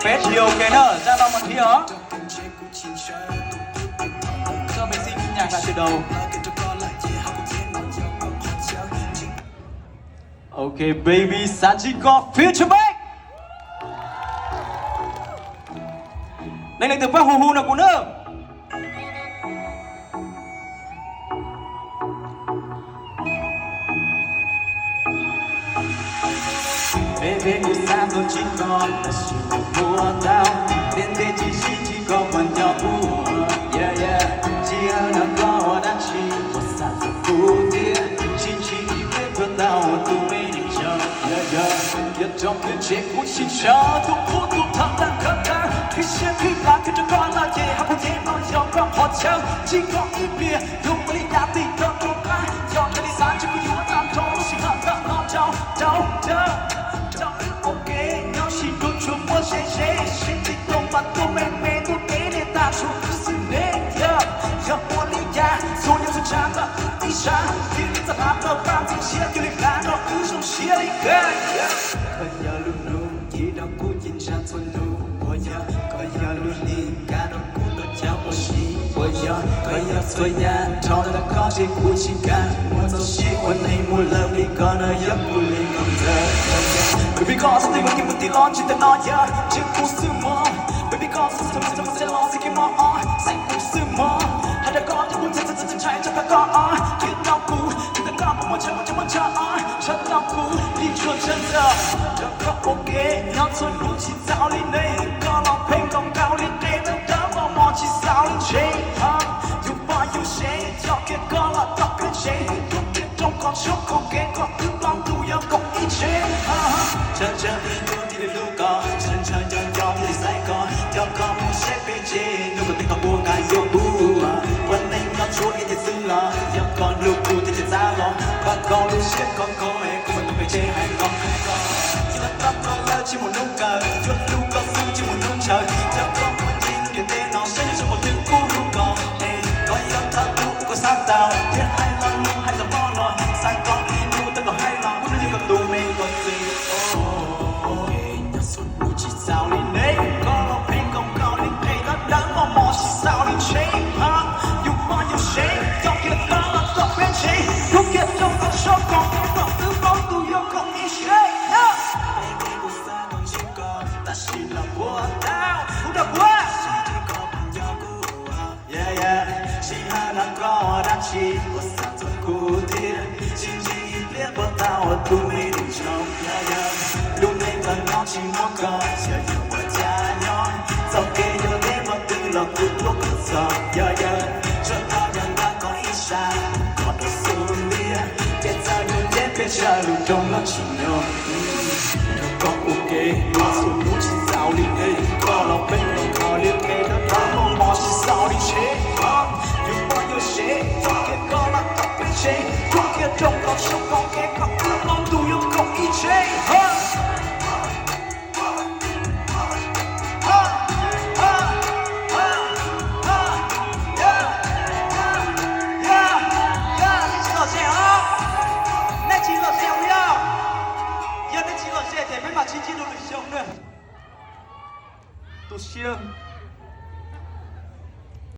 phết nhiều cái nở ra lòng mặt thi ó cho mình xin nhạc lại từ đầu. Ok baby Sanjigo Future Back. Đây là từ phát hù hù nào của nước. Baby yêu xa tôi chỉ còn là sự mùa tao đến thế chỉ có phần nhau yeah yeah chỉ hơn là có đã chỉ một sát từ phút tiên chỉ biết vượt tao từ bên đi chờ yeah yeah nhất trong cái chết của chỉ chờ thuộc thằng đang khát khao khi sẽ khi là khi cho con là gì học không thể nói do con họ chờ chỉ có ít bia không có lý đã tìm được một cái do cái đi xa chỉ có yếu tạm thôi chỉ hận thở nó trao ok nhau chỉ có chung một sẽ chỉ không bắt tôi mê tôi kế để ta xuống xin đến giờ muốn lý ra rồi nhau sẽ chán và đi xa khi ta hát nó bao nhiêu chia cho lịch cả nó cứ trong chia đi cái bây giờ luôn chỉ đang cố nhìn ra thôi luôn bây giờ luôn đi cả nó cũng được cháu một gì bây giờ xoay nhà cho nó có gì của chị cả muốn sao chỉวันนี้muốn love đi còn ở giấc mơ lên còn thơ baby có sao tình mình tí lo chỉ ta nói yeah chỉ cú sư mơ baby có sao mình sẽ lo gì khi mà say cú sư mơ hai đứa con thì muốn chân chạy cho các conคิดเรากูคิดแต่ก่อนผมว่าฉันฉันเรากูđi chọn chân giờจะก็โอเคย้อนส่วนรู้ที่เจ้าลีนี่ก็ร้องเพลงของเกาหลีเต้นแต่มองที่สาวลีเชยอยู่บ่อยู่เชยชอบแค่ก็ละตอกกันเชยทุกที่ตรงก่อนชกของเก่งก็คือลองดูยังก็อีเชยฉันมีตัวที่ได้รู้ก่อนฉันจะยอมที่ใส่ก่อนยอมก็ไม่ใช่เป็นเชยนึกว่าเป็นกับบัวกายโยบูวันนี้เราชวนกันจะซื้อละยังก่อนลูกกูจะจ้าลองพักก่อนลูกเชื่อก่อนก็เองกูมันต้องไปเชยให้ก่อนที่เราต้องรอแล้วที่มันนุ่งเกินยกลูกก็ซื้อที่มันนุ่งเฉยจะต้องมันจริงเดี๋ยวเต้นน้องฉันจะบอกถึงกูรู้ก่อนก็ยังทำลูกก็สร้างดาวเพื่อให้เราลูกให้เราบ้อนนอนสร้างก่อนที่ดูแต่ก็ให้เราพูดถึงกับตัวเองก่อนสิโอ้ยสุดรู้ที่สาวลีนี่ก็ร้องเพลงของเขาลีเพลงแล้วดังมองที่สาวลีเชยอยู่บ้านอยู่เชยยอมกินตาแล้วก็เป็นเชยทุกอย่างต้องชอบของต้องตื้อร้องดูยกของอีเชย다시 나보다 우다보아 yeah yeah 시하나 거라치 왔었던 구들 진지 빌보다 두미는 좀 yeah yeah 눈에가 너지 뭔가 여유와 자녀 섞여 내 멋들로 구독해서 yeah yeah 전화면 나고 이샤 거도 숨이야 깨달은 내 배차로 동너치며 có ok sự muốn chỉ sao đi đây có lòng bên lòng khó liên hệ nó đã mong mỏi chỉ sao đi chế nhưng bao nhiêu chế trong kia có là tóc bên chế trong kia trong con sông con kia có mong tu yêu không ý chế tôi siêng